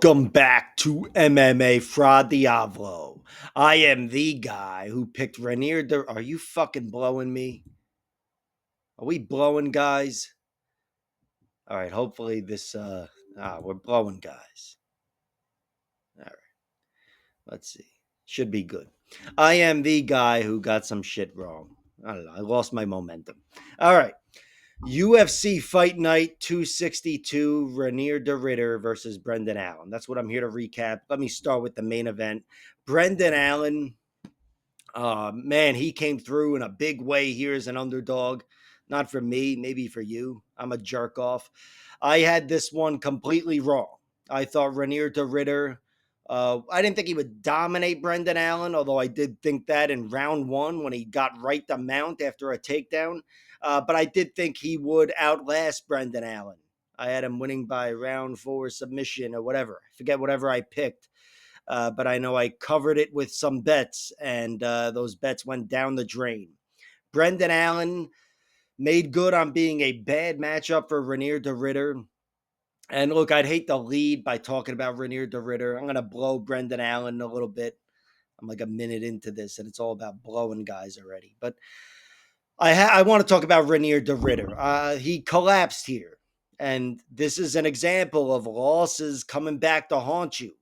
Welcome back to MMA Fra Diavolo. I am the guy who picked Rainier. Are you fucking blowing me? Are we blowing, guys? All right. Hopefully this. We're blowing, guys. All right. Let's see. Should be good. I am the guy who got some shit wrong. I don't know. I lost my momentum. All right. UFC Fight Night 262, Rainier de Ridder versus Brendan Allen. That's what I'm here to recap. Let me start with the main event. Brendan Allen, man, he came through in a big way here as an underdog. Not for me, maybe for you. I'm a jerk off. I had this one completely wrong. I thought Rainier de Ridder, I didn't think he would dominate Brendan Allen, although I did think that in round one when he got right to mount after a takedown. But I did think he would outlast Brendan Allen. I had him winning by round four submission or whatever. I forget whatever I picked. But I know I covered it with some bets, and those bets went down the drain. Brendan Allen made good on being a bad matchup for Rainier de Ridder. And look, I'd hate to lead by talking about Rainier de Ridder. I'm going to blow Brendan Allen a little bit. I'm like a minute into this, and it's all about blowing guys already. But I want to talk about Rainier de Ridder. He collapsed here. And this is an example of losses coming back to haunt you,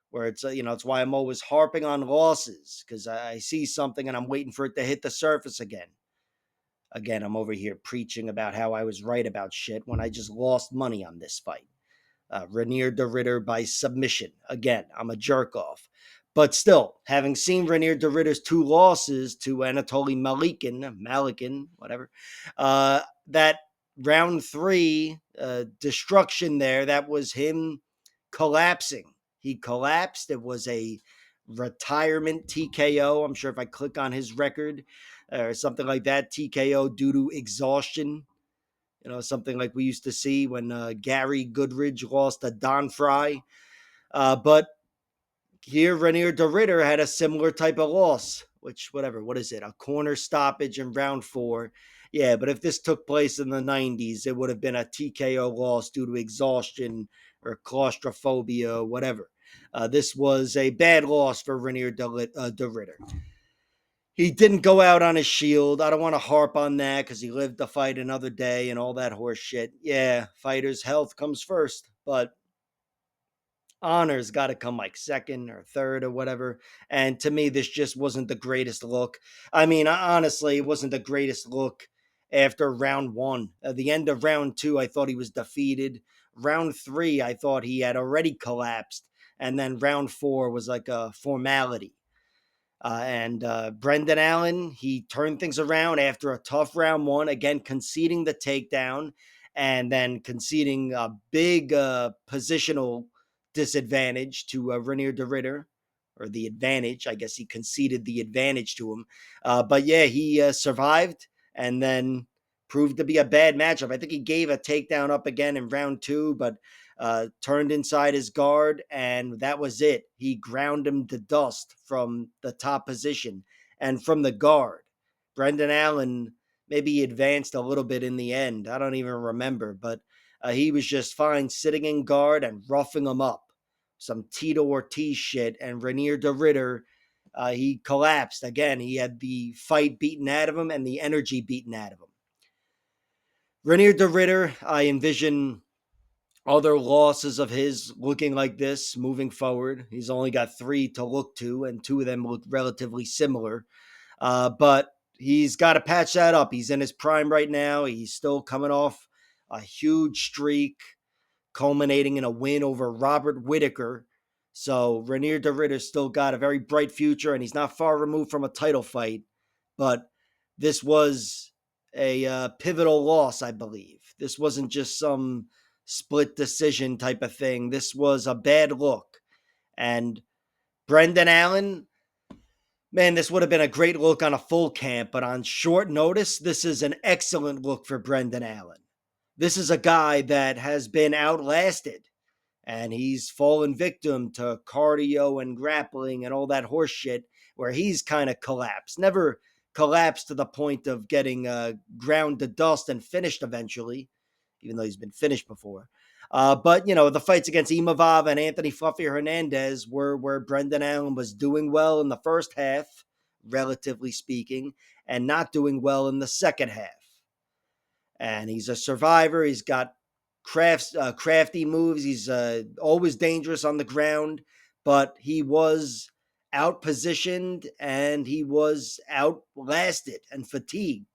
where it's why I'm always harping on losses, because I see something and I'm waiting for it to hit the surface again. Again, I'm over here preaching about how I was right about shit when I just lost money on this fight. Rainier de Ridder by submission. Again, I'm a jerk off. But still, having seen Rainier de Ridder's two losses to Anatoly Malikin, whatever, that round three destruction there, that was him collapsing. He collapsed. It was a retirement TKO. I'm sure if I click on his record or something like that, TKO due to exhaustion. Something like we used to see when Gary Goodridge lost to Don Fry. But here, Rainier de Ridder had a similar type of loss, which, whatever, what is it? A corner stoppage in round four. Yeah, but if this took place in the 90s, it would have been a TKO loss due to exhaustion or claustrophobia or whatever. This was a bad loss for Rainier de Ridder. He didn't go out on his shield. I don't want to harp on that because he lived to fight another day and all that horse shit. Yeah, fighters' health comes first, but honor's got to come like second or third or whatever. And to me, this just wasn't the greatest look. I mean, honestly, it wasn't the greatest look after round one. At the end of round two, I thought he was defeated. Round three, I thought he had already collapsed. And then round four was like a formality. And Brendan Allen, he turned things around after a tough round one, again, conceding the takedown and then conceding a big positional disadvantage to Rainier de Ridder, or the advantage. I guess he conceded the advantage to him. But yeah, he survived and then proved to be a bad matchup. I think he gave a takedown up again in round two, but turned inside his guard, and that was it. He ground him to dust from the top position and from the guard. Brendan Allen maybe advanced a little bit in the end. I don't even remember, but he was just fine sitting in guard and roughing him up. Some Tito Ortiz shit, and Rainier de Ridder, he collapsed. Again, he had the fight beaten out of him and the energy beaten out of him. Rainier de Ridder, I envision other losses of his looking like this moving forward. He's only got three to look to, and two of them look relatively similar. But he's got to patch that up. He's in his prime right now. He's still coming off a huge streak, culminating in a win over Robert Whitaker. So Rainier de Ridder's still got a very bright future, and he's not far removed from a title fight. But this was a pivotal loss, I believe. This wasn't just some split decision type of thing. This was a bad look. And Brendan Allen, man, this would have been a great look on a full camp, but on short notice, this is an excellent look for Brendan Allen. This is a guy that has been outlasted, and he's fallen victim to cardio and grappling and all that horse shit where he's kind of collapsed. Never collapsed to the point of getting ground to dust and finished eventually, even though he's been finished before. But, the fights against Imavov and Anthony Fluffy Hernandez were where Brendan Allen was doing well in the first half, relatively speaking, and not doing well in the second half. And he's a survivor. He's got crafty moves. He's always dangerous on the ground, but he was outpositioned and he was outlasted and fatigued.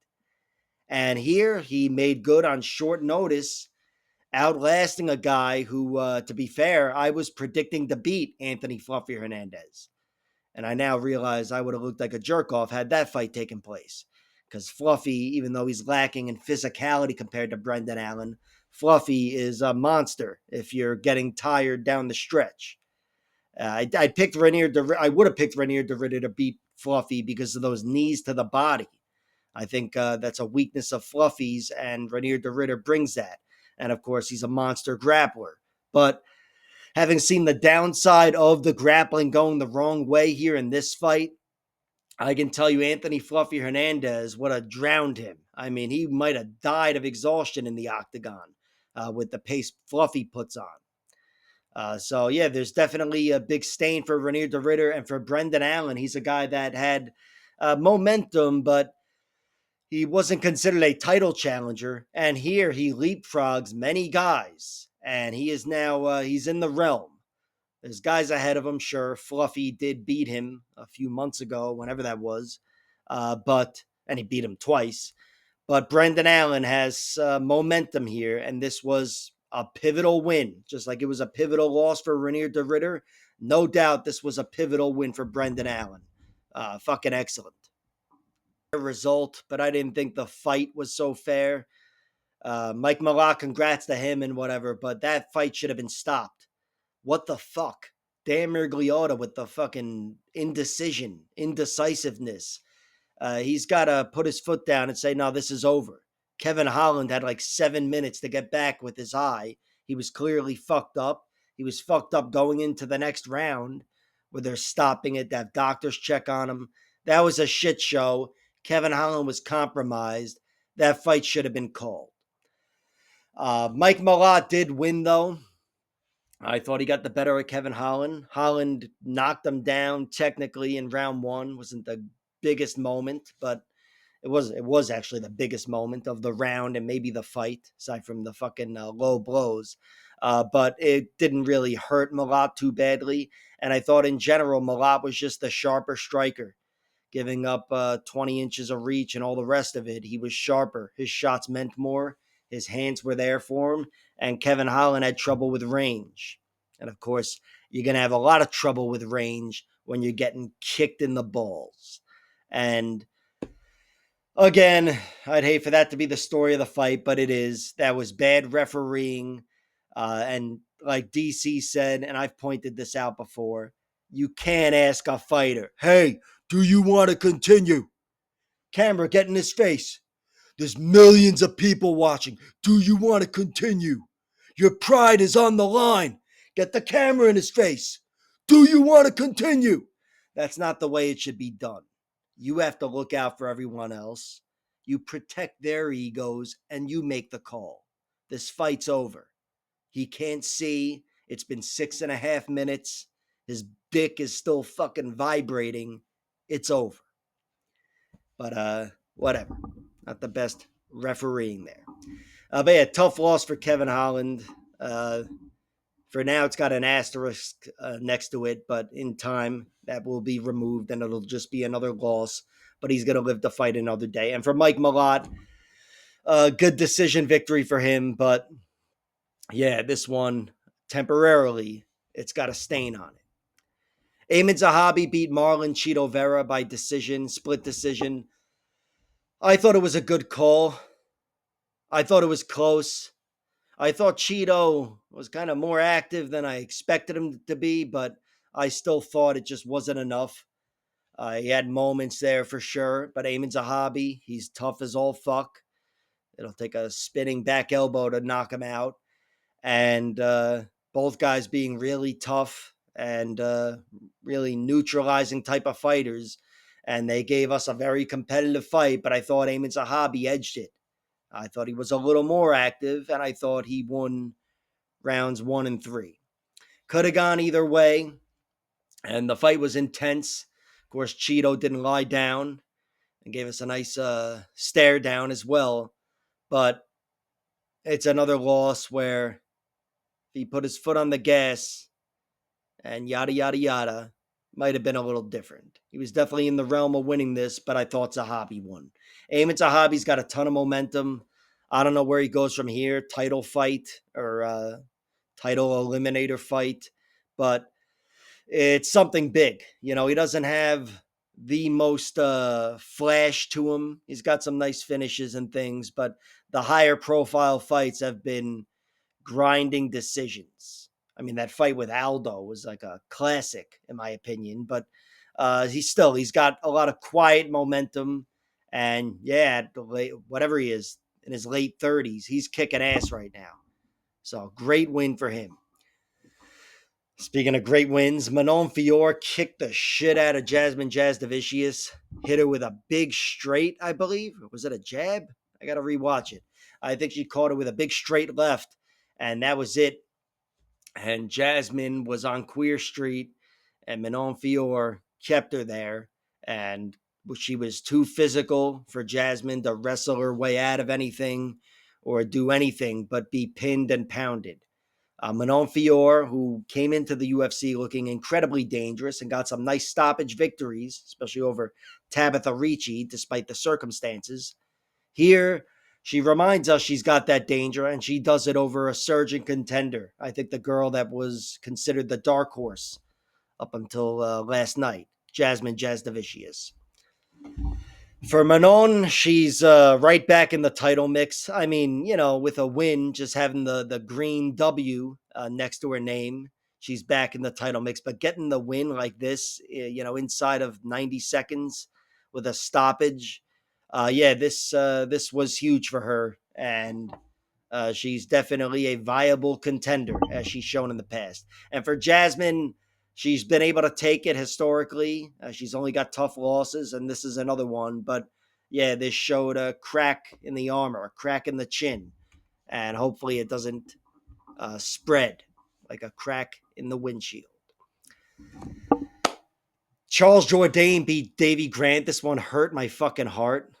And here he made good on short notice, outlasting a guy who, to be fair, I was predicting to beat Anthony Fluffy Hernandez. And I now realize I would have looked like a jerk off had that fight taken place. Because Fluffy, even though he's lacking in physicality compared to Brendan Allen, Fluffy is a monster if you're getting tired down the stretch. I picked I would have picked Renier DeRidder to beat Fluffy because of those knees to the body. I think that's a weakness of Fluffy's, and Renier DeRidder brings that. And of course, he's a monster grappler. But having seen the downside of the grappling going the wrong way here in this fight, I can tell you Anthony Fluffy Hernandez would have drowned him. I mean, he might have died of exhaustion in the octagon with the pace Fluffy puts on. So, yeah, there's definitely a big stain for Renier DeRidder. And for Brendan Allen, he's a guy that had momentum, but he wasn't considered a title challenger. And here he leapfrogs many guys. And he is now, he's in the realm. There's guys ahead of him, sure. Fluffy did beat him a few months ago, whenever that was. And he beat him twice. But Brendan Allen has momentum here, and this was a pivotal win, just like it was a pivotal loss for Renier DeRidder. No doubt this was a pivotal win for Brendan Allen. Fucking excellent result, but I didn't think the fight was so fair. Mike Malott, congrats to him and whatever, but that fight should have been stopped. What the fuck? Dan Miragliotta with the fucking indecisiveness. He's got to put his foot down and say, no, this is over. Kevin Holland had like 7 minutes to get back with his eye. He was clearly fucked up. He was fucked up going into the next round where they're stopping it. They have doctors check on him. That was a shit show. Kevin Holland was compromised. That fight should have been called. Mike Malott did win, though. I thought he got the better of Kevin Holland. Holland knocked him down technically in round one. Wasn't the biggest moment, but it was actually the biggest moment of the round and maybe the fight, aside from the fucking low blows. But it didn't really hurt Malott too badly. And I thought in general, Malott was just the sharper striker, giving up 20 inches of reach and all the rest of it. He was sharper. His shots meant more. His hands were there for him. And Kevin Holland had trouble with range. And of course, you're going to have a lot of trouble with range when you're getting kicked in the balls. And again, I'd hate for that to be the story of the fight, but it is. That was bad refereeing. And like DC said, and I've pointed this out before, you can't ask a fighter, hey, do you want to continue? Camera, get in his face. There's millions of people watching. Do you want to continue? Your pride is on the line. Get the camera in his face. Do you want to continue? That's not the way it should be done. You have to look out for everyone else. You protect their egos and you make the call. This fight's over. He can't see. It's been 6.5 minutes. His dick is still fucking vibrating. It's over. But whatever. Not the best refereeing there. But yeah, tough loss for Kevin Holland. For now, it's got an asterisk next to it, but in time, that will be removed and it'll just be another loss. But he's going to live to fight another day. And for Mike Malott, good decision victory for him. But yeah, this one, temporarily, it's got a stain on it. Ayman Zahabi beat Marlon Chito Vera by decision, split decision. I thought it was a good call. I thought it was close. I thought Cheeto was kind of more active than I expected him to be, but I still thought it just wasn't enough. He had moments there for sure, but Ayman Zahabi, he's tough as all fuck. It'll take a spinning back elbow to knock him out. And both guys being really tough and really neutralizing type of fighters. And they gave us a very competitive fight, but I thought Ayman Zahabi edged it. I thought he was a little more active, and I thought he won rounds 1 and 3. Could have gone either way, and the fight was intense. Of course, Cheeto didn't lie down and gave us a nice stare down as well. But it's another loss where he put his foot on the gas and yada, yada, yada, might have been a little different. He was definitely in the realm of winning this, but I thought Zahabi won. Eamon Zahabi's got a ton of momentum. I don't know where he goes from here, title fight or title eliminator fight, but it's something big. You know, he doesn't have the most flash to him. He's got some nice finishes and things, but the higher profile fights have been grinding decisions. I mean, that fight with Aldo was like a classic, in my opinion, but he's got a lot of quiet momentum. And yeah, whatever he is in his late 30s, he's kicking ass right now. So great win for him. Speaking of great wins, Manon Fior kicked the shit out of Jasmine Jasdavicius, hit her with a big straight, I believe. Was it a jab? I got to rewatch it. I think she caught her with a big straight left, and that was it. And Jasmine was on Queer Street, and Manon Fior kept her there, and she was too physical for Jasmine to wrestle her way out of anything or do anything but be pinned and pounded. Manon Fior, who came into the UFC looking incredibly dangerous and got some nice stoppage victories, especially over Tabitha Ricci, despite the circumstances. Here, she reminds us she's got that danger, and she does it over a surging contender. I think the girl that was considered the dark horse up until last night, Jasmine Jasdavicius. For Manon, she's right back in the title mix. I mean, you know, with a win, just having the green W next to her name, she's back in the title mix. But getting the win like this, you know, inside of 90 seconds with a stoppage, this was huge for her, and she's definitely a viable contender, as she's shown in the past. And for Jasmine, she's been able to take it historically. She's only got tough losses, and this is another one. But yeah, this showed a crack in the armor, a crack in the chin, and hopefully it doesn't spread like a crack in the windshield. Charles Jourdain beat Davy Grant. This one hurt my fucking heart.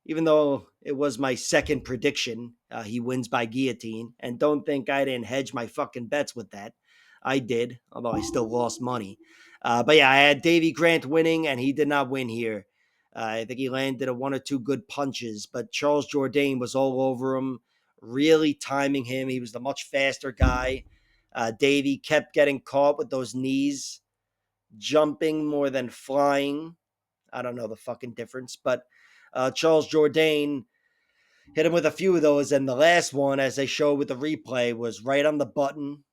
Even though it was my second prediction, he wins by guillotine. And don't think I didn't hedge my fucking bets with that. I did, although I still lost money. But yeah, I had Davy Grant winning, and he did not win here. I think he landed a one or two good punches, but Charles Jourdain was all over him, really timing him. He was the much faster guy. Davy kept getting caught with those knees, jumping more than flying. I don't know the fucking difference, but Charles Jourdain hit him with a few of those, and the last one, as they showed with the replay, was right on the button,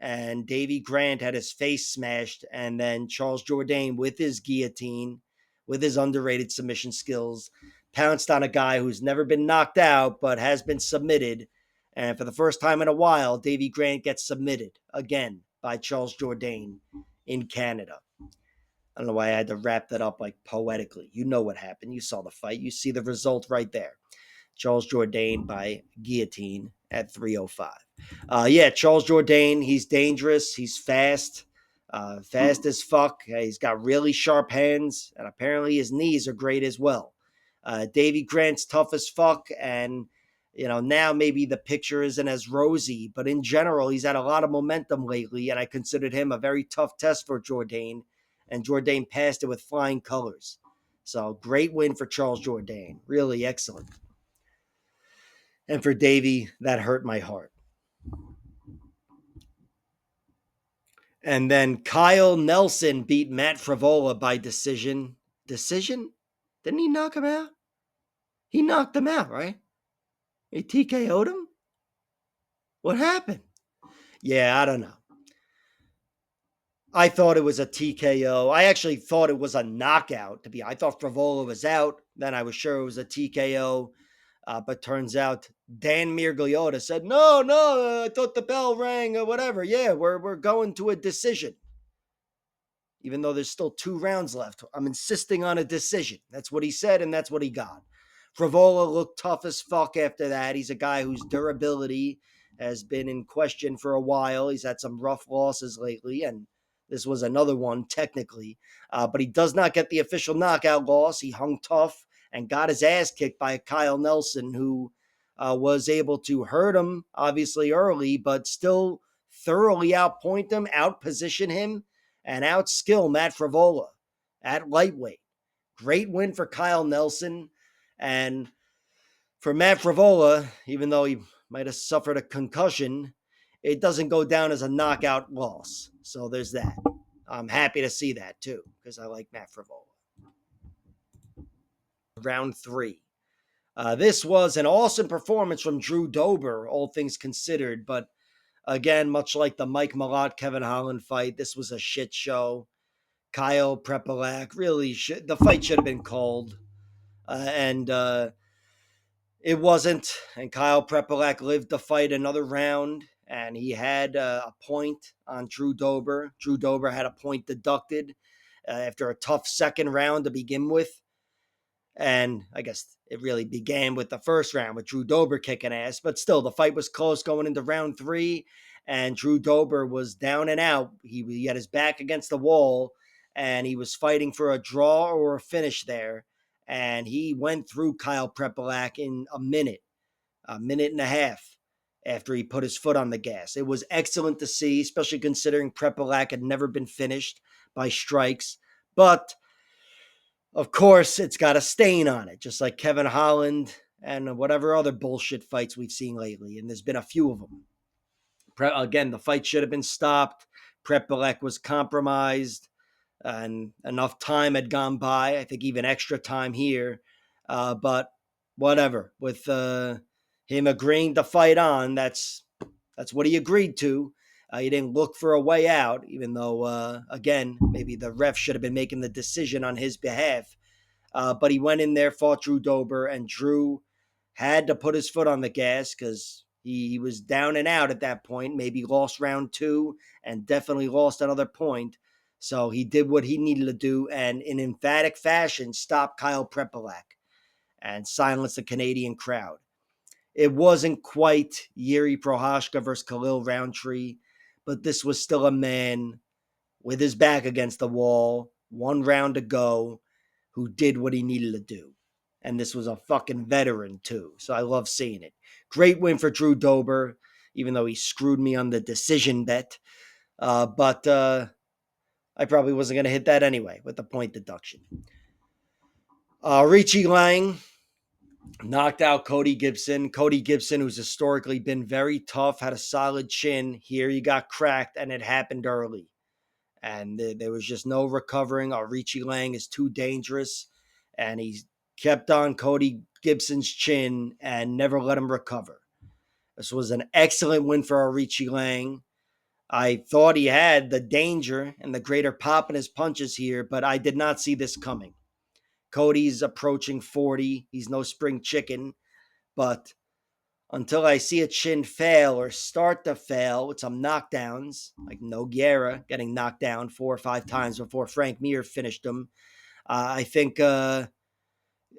and Davy Grant had his face smashed, and then Charles Jourdain, with his guillotine, with his underrated submission skills, pounced on a guy who's never been knocked out but has been submitted, and for the first time in a while, Davy Grant gets submitted again by Charles Jourdain in Canada. I don't know why I had to wrap that up like poetically. You know what happened. You saw the fight. You see the result right there. Charles Jourdain by guillotine at 3:05. Charles Jourdain, he's dangerous. He's fast, fast as fuck. He's got really sharp hands, and apparently his knees are great as well. Davy Grant's tough as fuck, and you know, now maybe the picture isn't as rosy, but in general, he's had a lot of momentum lately, and I considered him a very tough test for Jourdain, and Jourdain passed it with flying colors. So great win for Charles Jourdain. Really excellent. And for Davey, that hurt my heart. And then Kyle Nelson beat Matt Frivola by decision. Decision? Didn't he knock him out? He knocked him out, right? He TKO'd him? What happened? Yeah, I don't know. I thought it was a TKO. I actually thought it was a knockout. I thought Frivola was out. Then I was sure it was a TKO. But turns out Dan Mirgliota said, no, I thought the bell rang or whatever. Yeah, we're going to a decision. Even though there's still 2 rounds left, I'm insisting on a decision. That's what he said, and that's what he got. Frivola looked tough as fuck after that. He's a guy whose durability has been in question for a while. He's had some rough losses lately, and this was another one technically. But he does not get the official knockout loss. He hung tough and got his ass kicked by Kyle Nelson, who was able to hurt him, obviously, early, but still thoroughly outpoint him, outposition him, and outskill Matt Frivola at lightweight. Great win for Kyle Nelson. And for Matt Frivola, even though he might have suffered a concussion, it doesn't go down as a knockout loss. So there's that. I'm happy to see that too, because I like Matt Frivola. Round 3. This was an awesome performance from Drew Dober, all things considered. But again, much like the Mike Malott Kevin Holland fight, this was a shit show. Kyle Prepolak really the fight should have been called. And it wasn't. And Kyle Prepolak lived to fight another round, and he had a point on Drew Dober. Drew Dober had a point deducted after a tough second round to begin with. And I guess it really began with the first round with Drew Dober kicking ass. But still, the fight was close going into round 3. And Drew Dober was down and out. He had his back against the wall, and he was fighting for a draw or a finish there. And he went through Kyle Prepolak in a minute and a half after he put his foot on the gas. It was excellent to see, especially considering Prepolak had never been finished by strikes. But of course, it's got a stain on it, just like Kevin Holland and whatever other bullshit fights we've seen lately. And there's been a few of them. Again, the fight should have been stopped. Prepolak was compromised, and enough time had gone by. I think even extra time here. But whatever. With him agreeing to fight on, that's what he agreed to. He didn't look for a way out, even though, again, maybe the ref should have been making the decision on his behalf. But he went in there, fought Drew Dober, and Drew had to put his foot on the gas because he was down and out at that point, maybe lost round 2 and definitely lost another point. So he did what he needed to do and in emphatic fashion stopped Kyle Prepolak and silenced the Canadian crowd. It wasn't quite Yuri Prohashka versus Khalil Roundtree, but this was still a man with his back against the wall, 1 round to go, who did what he needed to do. And this was a fucking veteran, too. So I love seeing it. Great win for Drew Dober, even though he screwed me on the decision bet. But I probably wasn't going to hit that anyway with the point deduction. Richie Lang knocked out Cody Gibson. Cody Gibson, who's historically been very tough, had a solid chin. Here he got cracked, and it happened early. And there was just no recovering. Richie Lang is too dangerous. And he kept on Cody Gibson's chin and never let him recover. This was an excellent win for Richie Lang. I thought he had the danger and the greater pop in his punches here, but I did not see this coming. Cody's approaching 40. He's no spring chicken. But until I see a chin fail or start to fail with some knockdowns, like Nogueira getting knocked down 4 or 5 times before Frank Mir finished him, I think I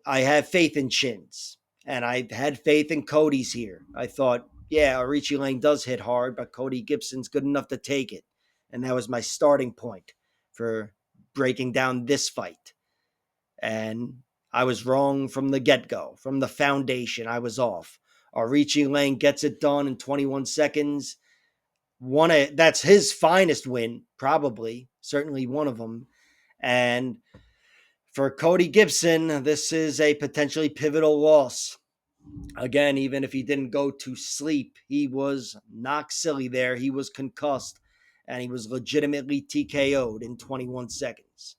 have faith in chins. And I had faith in Cody's here. I thought, yeah, Richie Lang does hit hard, but Cody Gibson's good enough to take it. And that was my starting point for breaking down this fight. And I was wrong from the get-go. From the foundation, I was off. Richie Lang gets it done in 21 seconds. That's his finest win, probably. Certainly one of them. And for Cody Gibson, this is a potentially pivotal loss. Again, even if he didn't go to sleep, he was knocked silly there. He was concussed, and he was legitimately TKO'd in 21 seconds.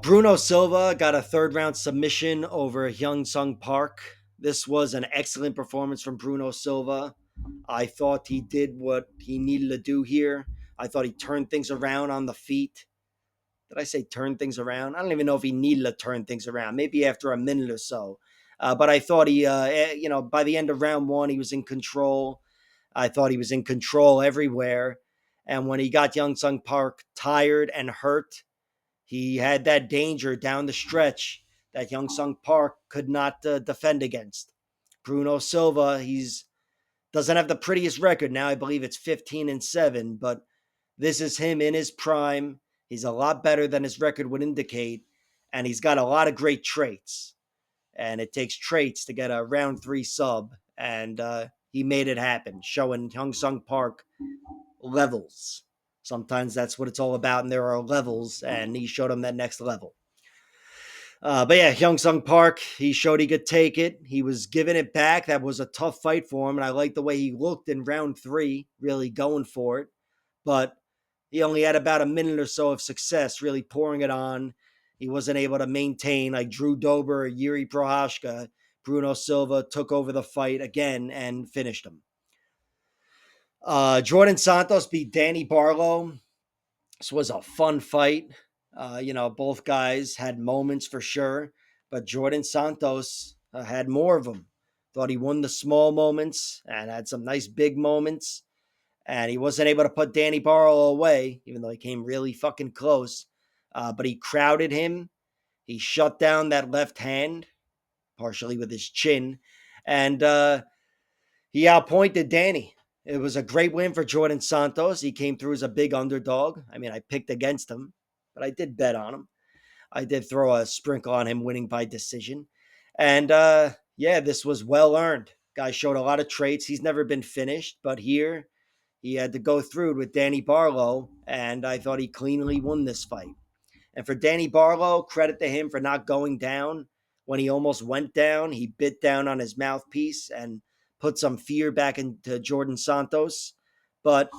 Bruno Silva got a 3rd-round submission over Hyung Sung Park. This was an excellent performance from Bruno Silva. I thought he did what he needed to do here. I thought he turned things around on the feet. Did I say turn things around? I don't even know if he needed to turn things around. Maybe after a minute or so. But I thought he, by the end of round 1, he was in control. I thought he was in control everywhere. And when he got Hyung Sung Park tired and hurt, he had that danger down the stretch that Hyung Sung Park could not defend against. Bruno Silva, he's Doesn't have the prettiest record now. I believe it's 15-7, but this is him in his prime. He's a lot better than his record would indicate, and he's got a lot of great traits. And it takes traits to get a round three sub, and he made it happen, showing Hyung Sung Park levels. Sometimes that's what it's all about, and there are levels, and he showed him that next level. But yeah, Hyung Sung Park, he showed he could take it. He was giving it back. That was a tough fight for him, and I like the way he looked in round three, really going for it. But he only had about a minute or so of success, really pouring it on. He wasn't able to maintain like Drew Dober or Yuri Prohashka. Bruno Silva took over the fight again and finished him. Jordan Santos beat Danny Barlow. This was a fun fight. Both guys had moments for sure, but Jordan Santos had more of them. Thought he won the small moments and had some nice big moments. And he wasn't able to put Danny Barlow away, even though he came really fucking close. But he crowded him. He shut down that left hand, partially with his chin. And he outpointed Danny. It was a great win for Jordan Santos. He came through as a big underdog. I mean, I picked against him, but I did bet on him. I did throw a sprinkle on him winning by decision. And yeah, this was well earned. Guy showed a lot of traits. He's never been finished, but here he had to go through with Danny Barlow, and I thought he cleanly won this fight. And for Danny Barlow, credit to him for not going down. When he almost went down, he bit down on his mouthpiece and put some fear back into Jordan Santos. But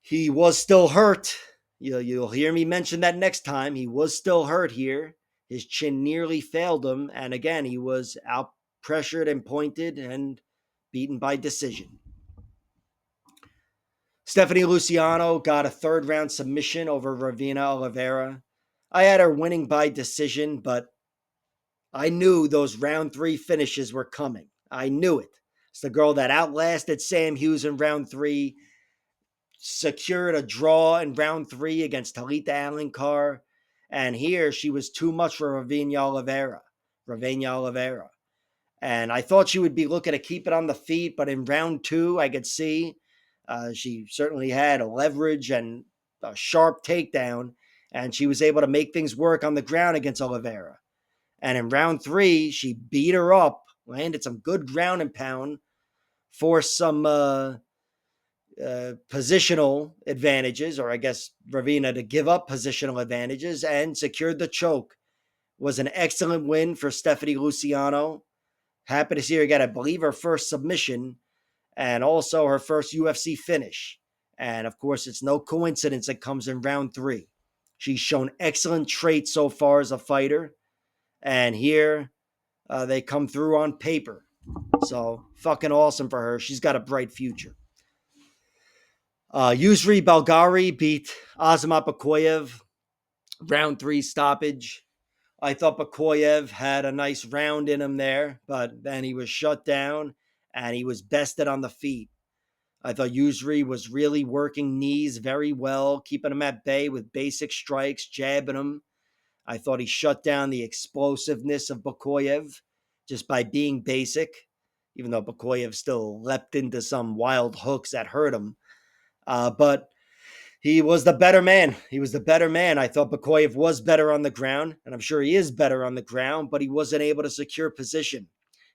he was still hurt. You'll hear me mention that next time. He was still hurt here. His chin nearly failed him. And again, he was out pressured and pointed and beaten by decision. Stephanie Luciano got a third round submission over Ravina Oliveira. I had her winning by decision, but I knew those round three finishes were coming. I knew it. It's the girl that outlasted Sam Hughes in round three, secured a draw in round three against Talita Alencar, and here she was too much for Ravina Oliveira. And I thought she would be looking to keep it on the feet, but in round two, I could see she certainly had a leverage and a sharp takedown, and she was able to make things work on the ground against Oliveira. And in round three, she beat her up, landed some good ground and pound, forced some positional advantages, or I guess Ravina to give up positional advantages, and secured the choke. Was an excellent win for Stephanie Luciano. Happy to see her get, I believe, her first submission and also her first UFC finish. And of course, it's no coincidence it comes in round three. She's shown excellent traits so far as a fighter. And here they come through on paper. So fucking awesome for her. She's got a bright future. Yusri Belgari beat Azamat Bakoyev. Round three stoppage. I thought Bakoyev had a nice round in him there, but then he was shut down and he was bested on the feet. I thought Yusri was really working knees very well, keeping him at bay with basic strikes, jabbing him. I thought he shut down the explosiveness of Bakoyev just by being basic, even though Bakoyev still leapt into some wild hooks that hurt him. But he was the better man. I thought Bakoyev was better on the ground, and I'm sure he is better on the ground, but he wasn't able to secure position.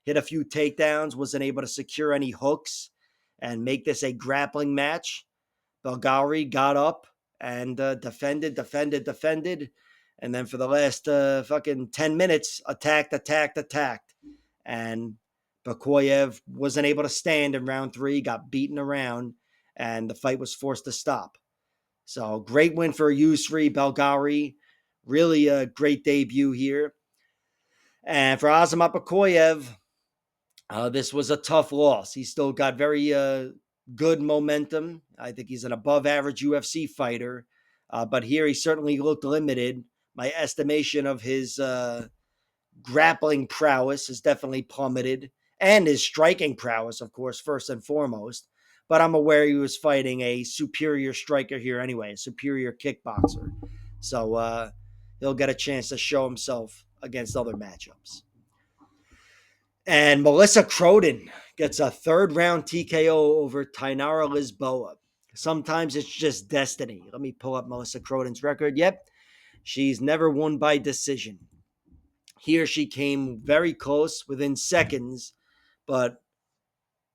Hit a few takedowns, wasn't able to secure any hooks and make this a grappling match. Belgari got up and defended. And then for the last fucking 10 minutes, attacked. And Bakoyev wasn't able to stand in round three, got beaten around, and the fight was forced to stop. So great win for Yusri Belgari. Really a great debut here. And for Azamat Bakoyev, this was a tough loss. He still got very good momentum. I think he's an above average UFC fighter. But here he certainly looked limited. My estimation of his grappling prowess has definitely plummeted. And his striking prowess, of course, first and foremost. But I'm aware he was fighting a superior striker here anyway, a superior kickboxer. So he'll get a chance to show himself against other matchups. And Melissa Croden gets a third round TKO over Tainara Lisboa. Sometimes it's just destiny. Let me pull up Melissa Croden's record. Yep, she's never won by decision. Here she came very close within seconds, but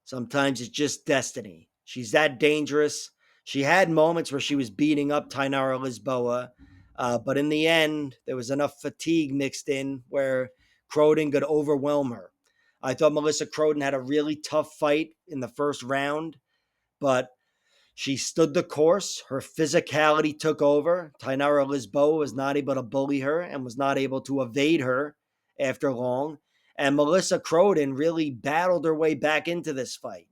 sometimes it's just destiny. She's that dangerous. She had moments where she was beating up Tainara Lisboa, but in the end, there was enough fatigue mixed in where Croden could overwhelm her. I thought Melissa Croden had a really tough fight in the first round, but she stood the course. Her physicality took over. Tainara Lisboa was not able to bully her and was not able to evade her after long. And Melissa Croden really battled her way back into this fight.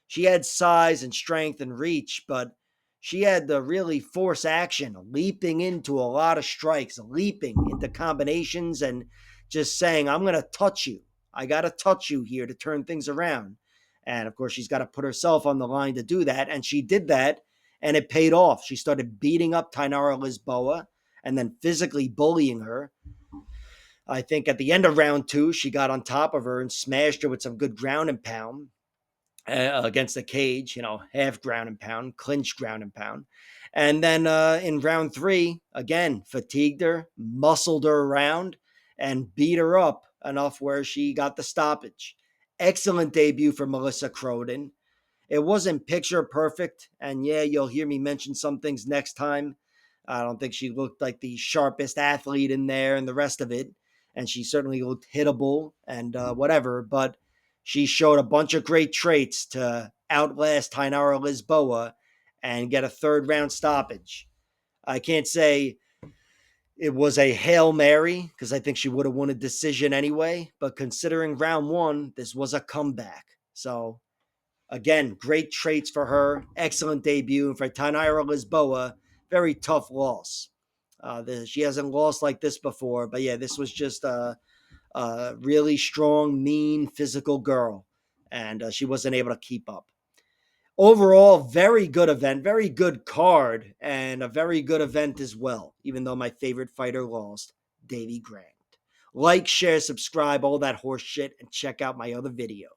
She had size and strength and reach, but she had to really force action, leaping into a lot of strikes, leaping into combinations, and just saying, I'm going to touch you. I got to touch you here to turn things around. And of course, she's got to put herself on the line to do that. And she did that, and it paid off. She started beating up Tainara Lisboa and then physically bullying her. I think at the end of round two, she got on top of her and smashed her with some good ground and pound against the cage, half ground and pound, clinch ground and pound. And then in round three, again, fatigued her, muscled her around, and beat her up enough where she got the stoppage. Excellent debut for Melissa Croden. It wasn't picture perfect, and yeah, you'll hear me mention some things next time. I don't think she looked like the sharpest athlete in there and the rest of it, and she certainly looked hittable and whatever, but she showed a bunch of great traits to outlast Tainara Lisboa and get a third round stoppage. I can't say it was a Hail Mary because I think she would have won a decision anyway, but considering round one, this was a comeback. So again, great traits for her. Excellent debut. And for Tainara Lisboa, very tough loss. She hasn't lost like this before, but yeah, this was just a really strong, mean, physical girl, and she wasn't able to keep up. Overall, very good event, very good card, and a very good event as well, even though my favorite fighter lost, Davy Grant. Like, share, subscribe, all that horse shit, and check out my other videos.